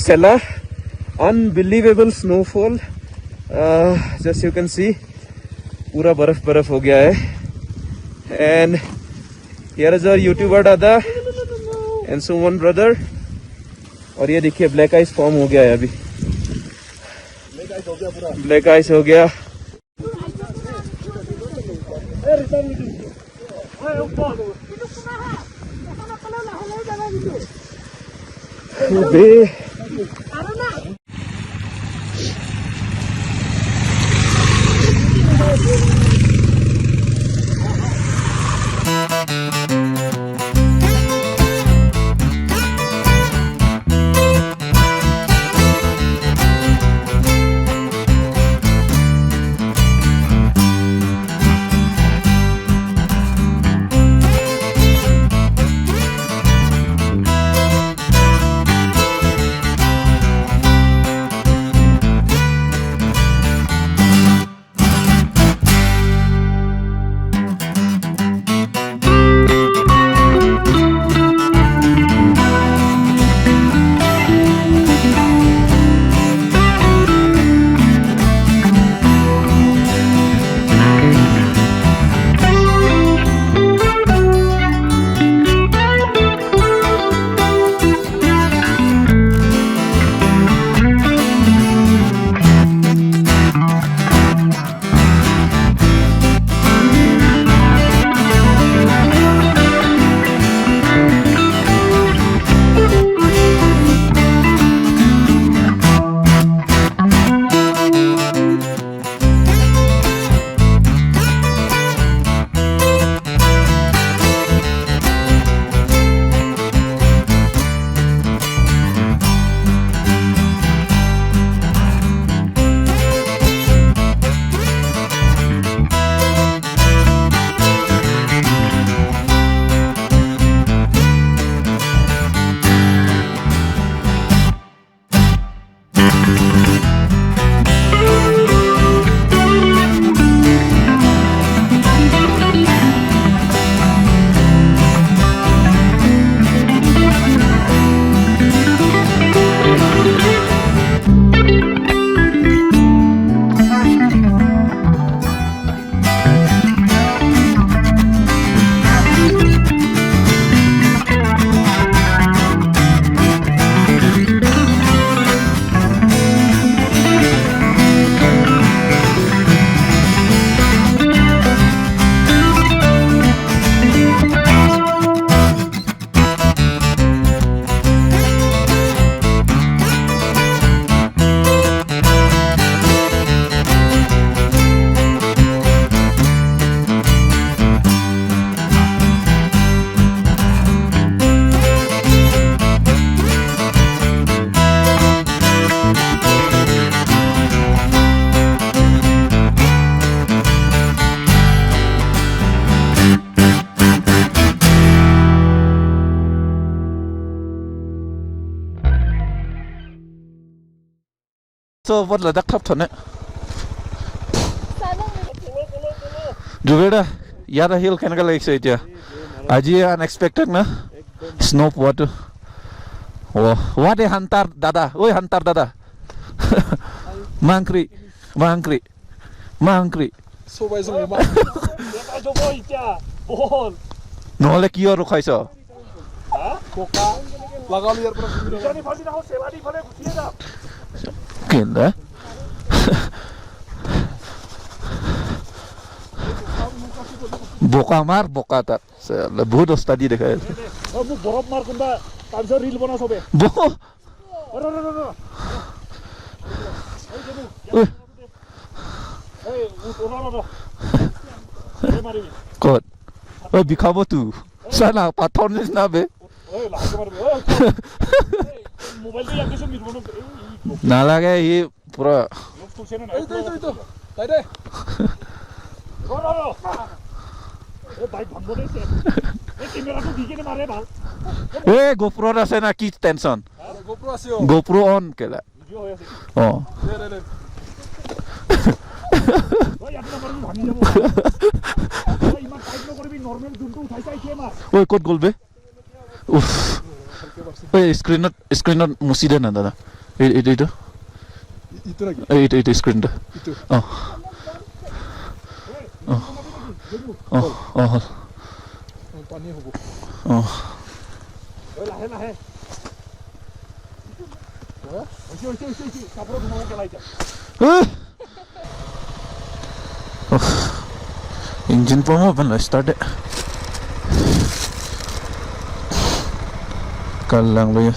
Sella. Unbelievable snowfall. Just you can see, पूरा बर्फ हो गया है. And here is our YouTuber Dada and Suman brother. और ये देखिए ब्लैक आइस फॉर्म हो गया है अभी. ब्लैक आइस हो गया. So what là đắc thấp thuận đấy. Juveda, yada hill can go like say it. Aji unexpected na. Snow water. Oh, what a hunter dada. Oi hunter dada. Mangkri. So by so much. No like you are khaisa. Lagal year पर Kinda. Boka mar boka tak. Lebih dos tadi deh kayak. Oh, bu borok mar kunda. Tansa reel bana sobe. Bo. Hey, Kot. Oh, bikabo tu. Sana patron ni nabe. Mobile पे याके सुन मिरबनो ना लगे ये पूरा लोग तो सेना ना तो भाई दे रो ए भाई भंगो दे से ए कैमरा को दिखे ने मारे भाई ए GoPro रा से ना की टेंशन GoPro आसियो GoPro ऑन केला वीडियो होया से हां दे ओ याके नंबर भी भानी जाबो ओ इमान टाइप न करबी नॉर्मल जूम तो उठाई चाइ के मार ओए कोड गोलबे उफ স্ক্ৰিনত মুচি দে না দাদা এইটো ইটো নাকি এইটো স্ক্ৰিনটো ইটো অঁ অঁ অঁ হ'ল পানী হ'ব অঁ লাহে লাহে কাপোৰত সোমাব পেলাই এতিয়া engine pump open lah start deh kalang lo ya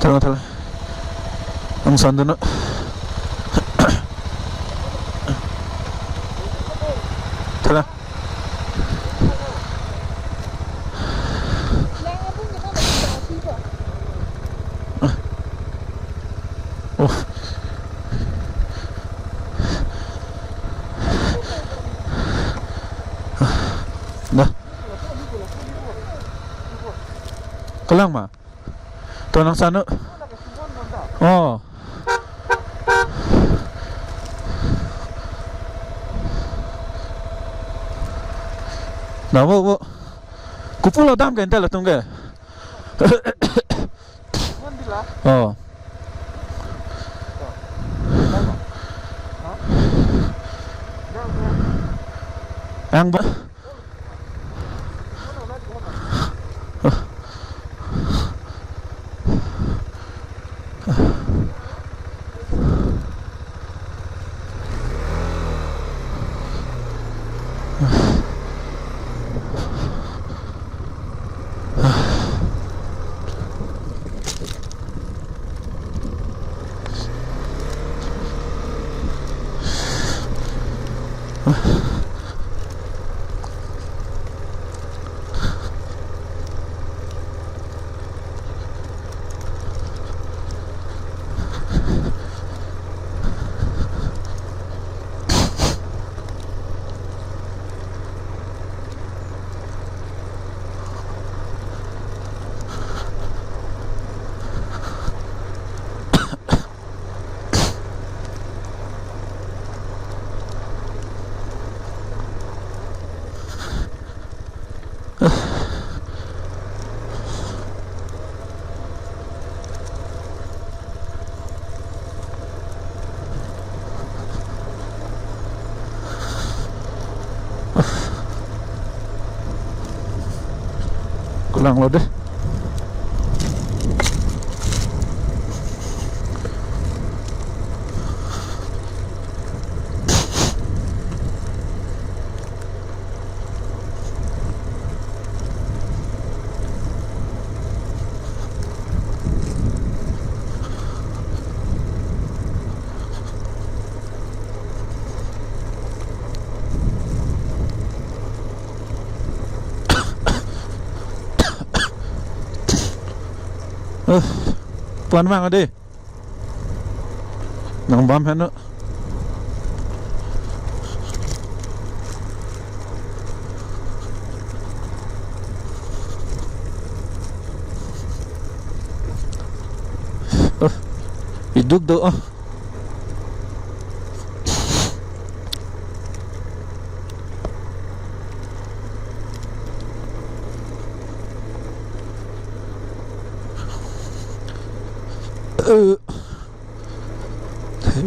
Tala ang sando na tala oh dah kelang mah tonang sana oh nah wo kupula dam kan tala tunggu oh yang ba kulang lo deh pelan banget deh nang bam heno hidup doh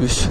Wish.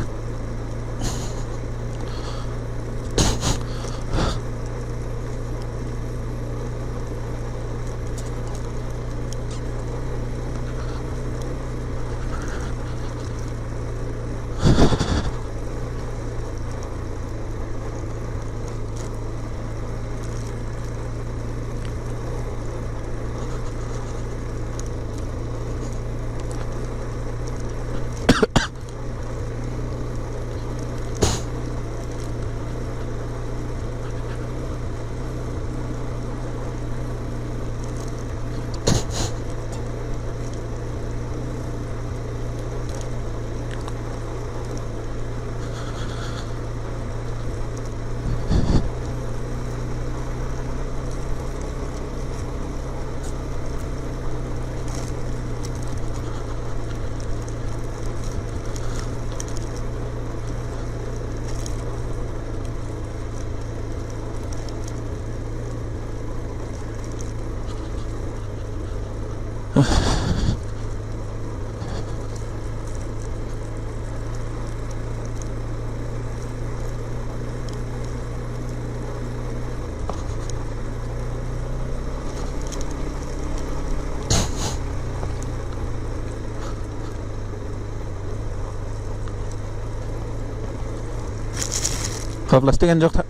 plastic enjok tha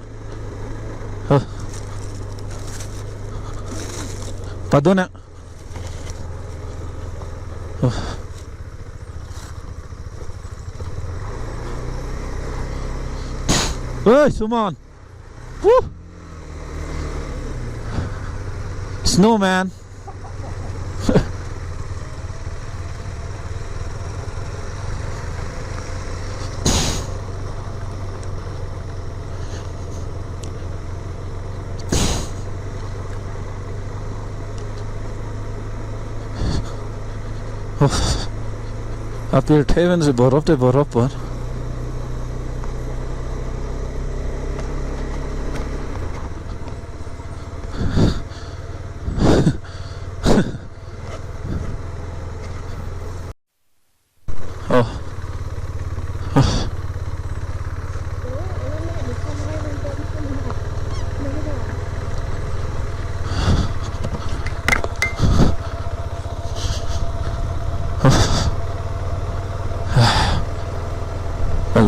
padona Hey, Suman. Woo! Snowman. Up here, Taven is borop पर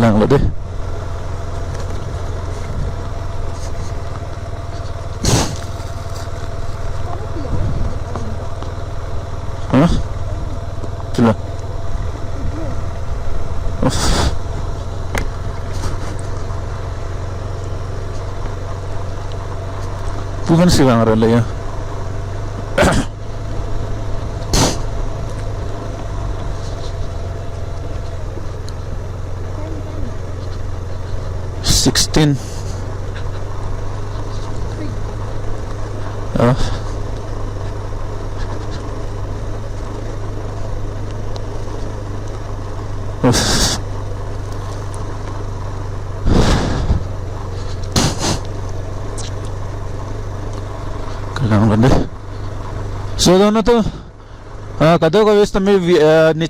lang lo deh. Hah? Sudah. Bukan sih bang Rela ya. Kailangan ba deh? So doon na to. Kado ko wis tami ni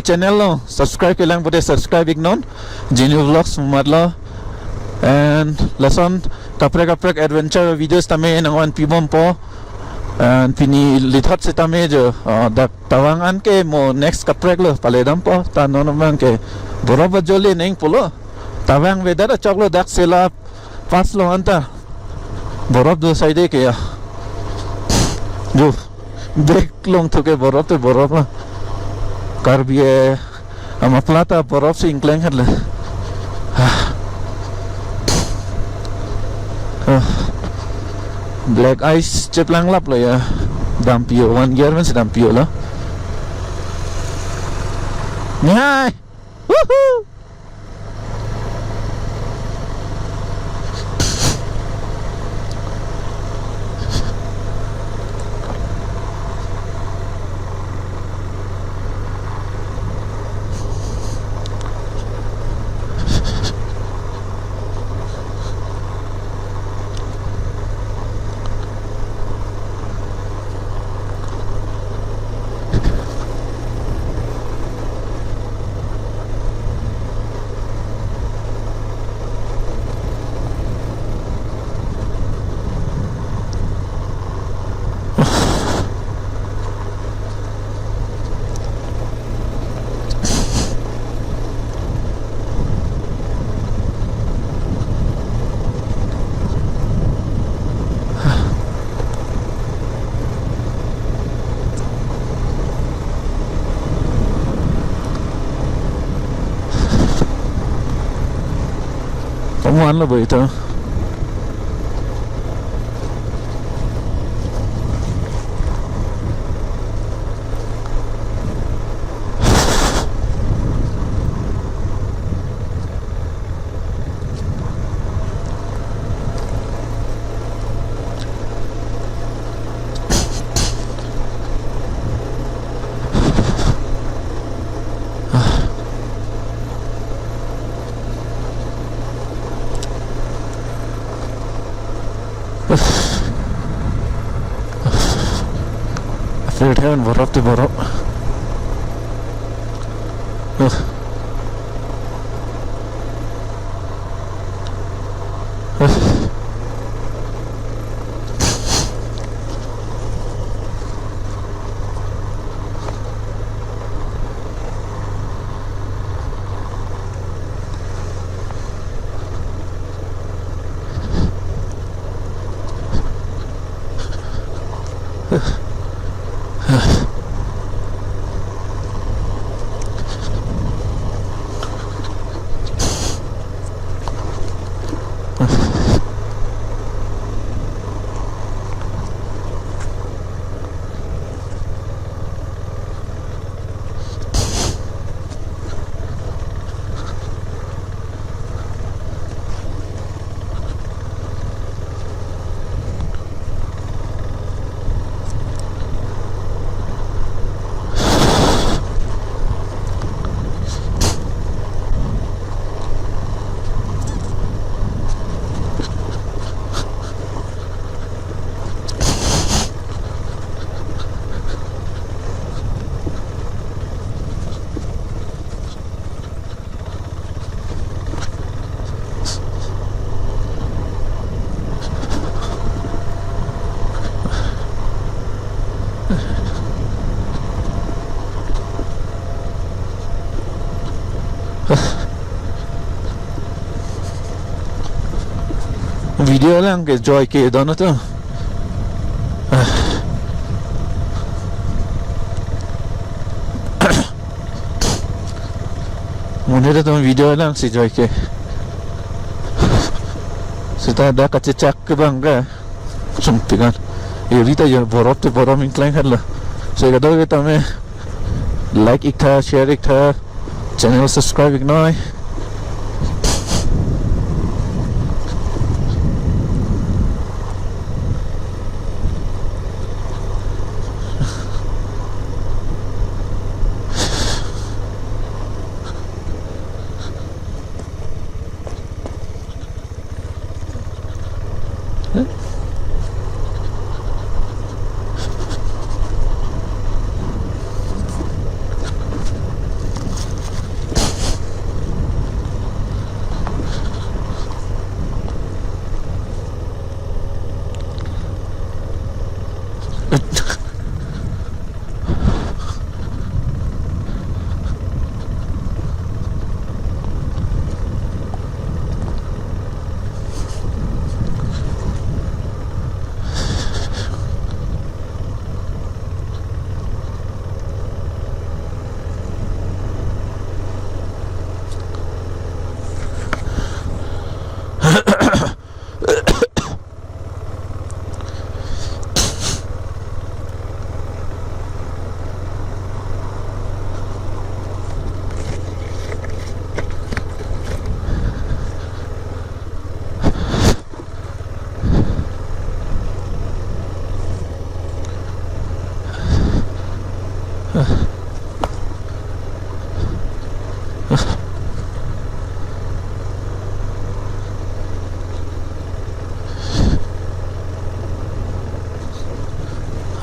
channel lo subscribe kailang pwede subscribe ignon Genie Vlogs madlo and lesson kaprek adventure videos tami nang wan pibom po and pini lithat se tami jo dak tawangan ke mo next kaprek lo paledam po tano naman ke boroba joli neng pulo tawang wedara choklo dak sela pas lo anta borob do side ke ya jo break long thuke borof te borof na kar biye amaplata borof se inkleng hadle black ice ceplang lap lo ya dampio 1 year men dampio lo nyai woohoo Kamuan lo ba ito? Afraid heaven borok te borok. Video lang ke joy ke dono to. Mune to video lang si joy ke. Sita ada kacecak ke bangga. Sumpikan. Rita ya borop te borom incline halla. So kado ke tame like ikta share ikta channel subscribe ignore.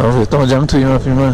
Oh, tao giang thui mà phim mà.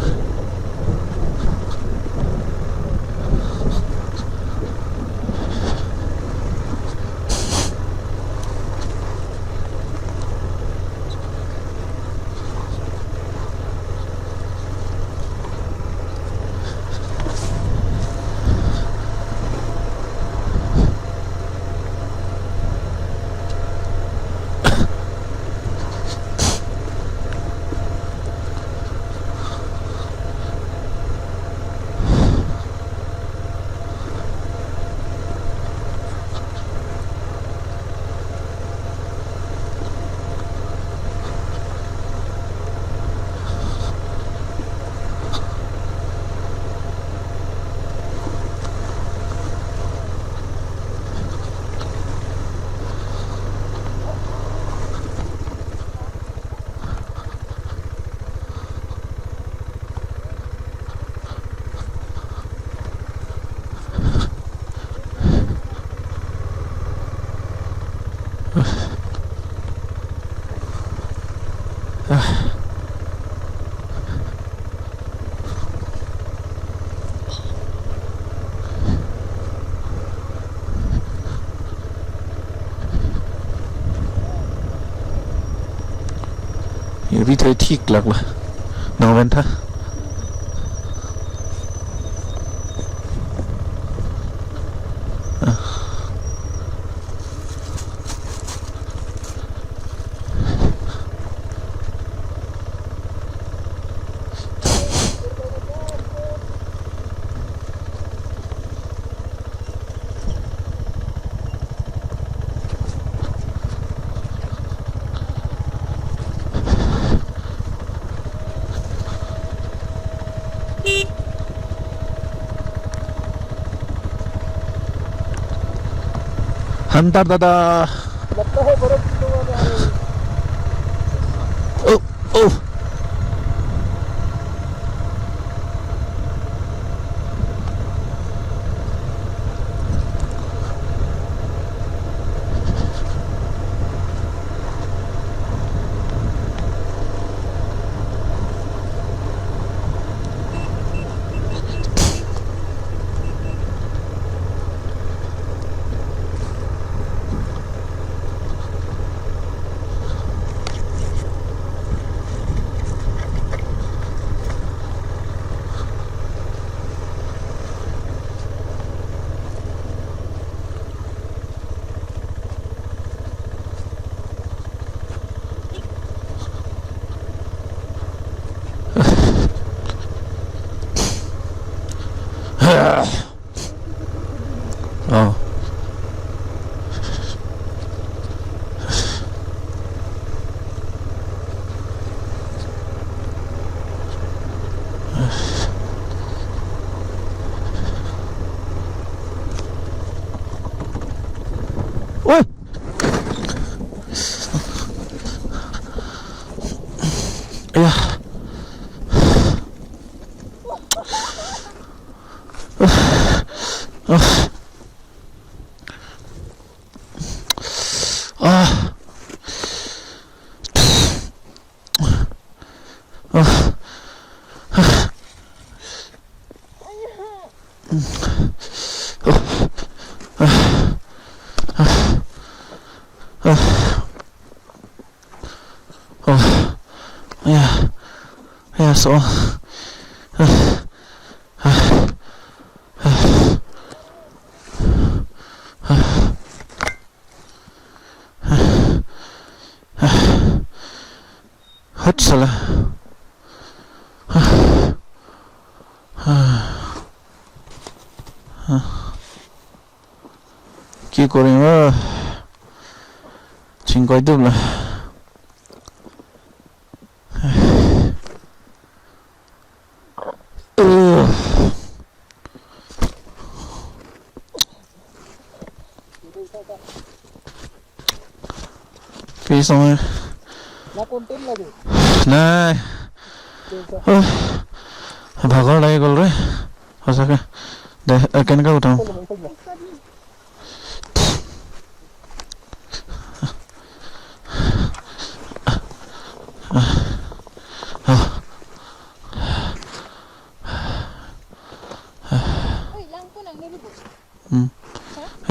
ये भी तो ठीक लग रहा नौवन था अंतर दादा लगता है बर्फ गिरने वाला है। ओ ओ Yeah, so hot sala কি কৰিম চিংকৈ দিম না কি সময় না কন্টেন্ট লাগে নাই ভাগৰ লাগি গ'ল ৰে সঁচাকে দে কেনেকৈ উঠাম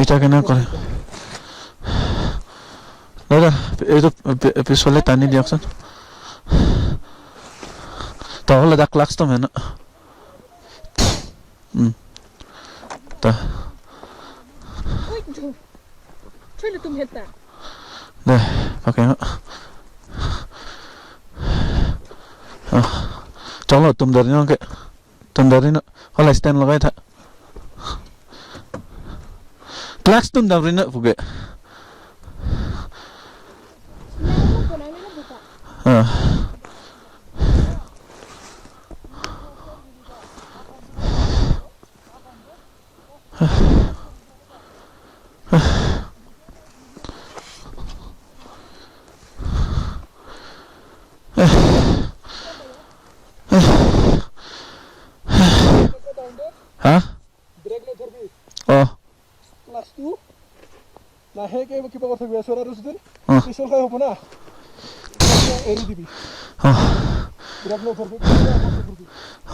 এটা কেনেকৈ কৰে দাদা এইটো পিছফালে টানি দিয়কচোন তাহলে দা ক্লাক্স তো main deh pakai colok tum dari nong kayak tum dari no kalau stand lo kayak tak klaks tum dari no buka Hah? Brake লৈ ধৰবি Oh. ক্লাছটো লাহেকে কিবা কথা কৈ আছো আৰু যদি অ। পিছল খাই হ'ব না এৰি দিবি Oh. ব্ৰেক লৈ ধৰবি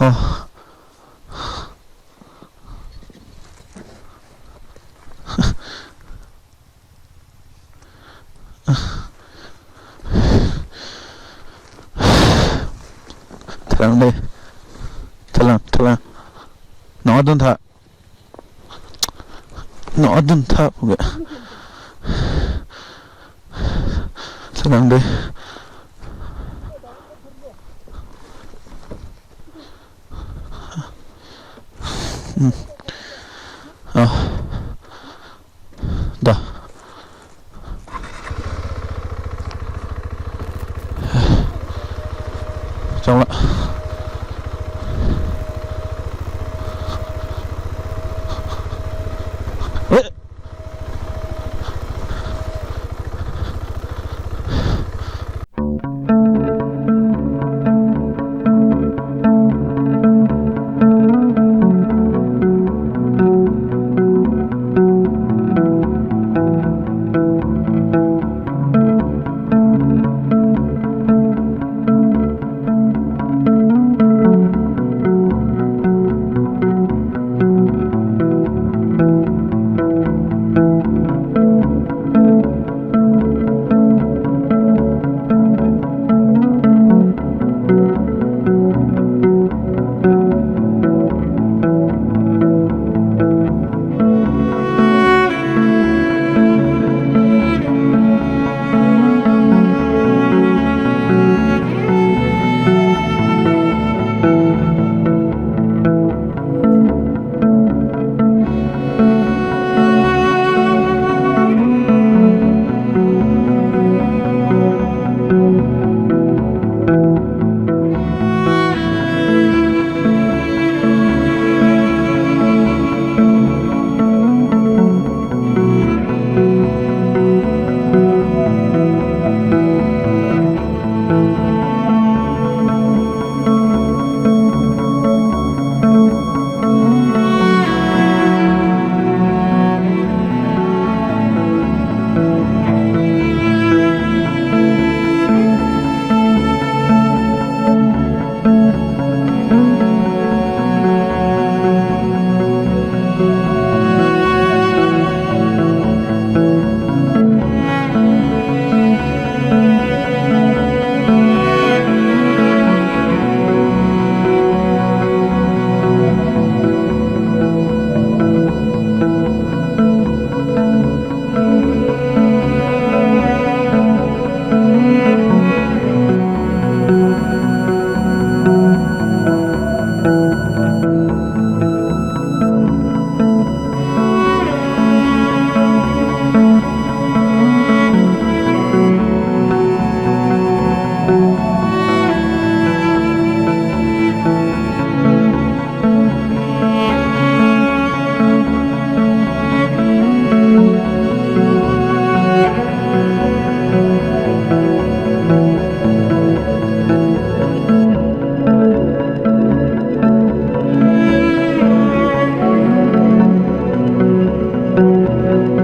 Oh. Terang deh. Terang. Nodun tak. Nodun tak juga. Terang deh. Oh. Dah. Coba. Bye.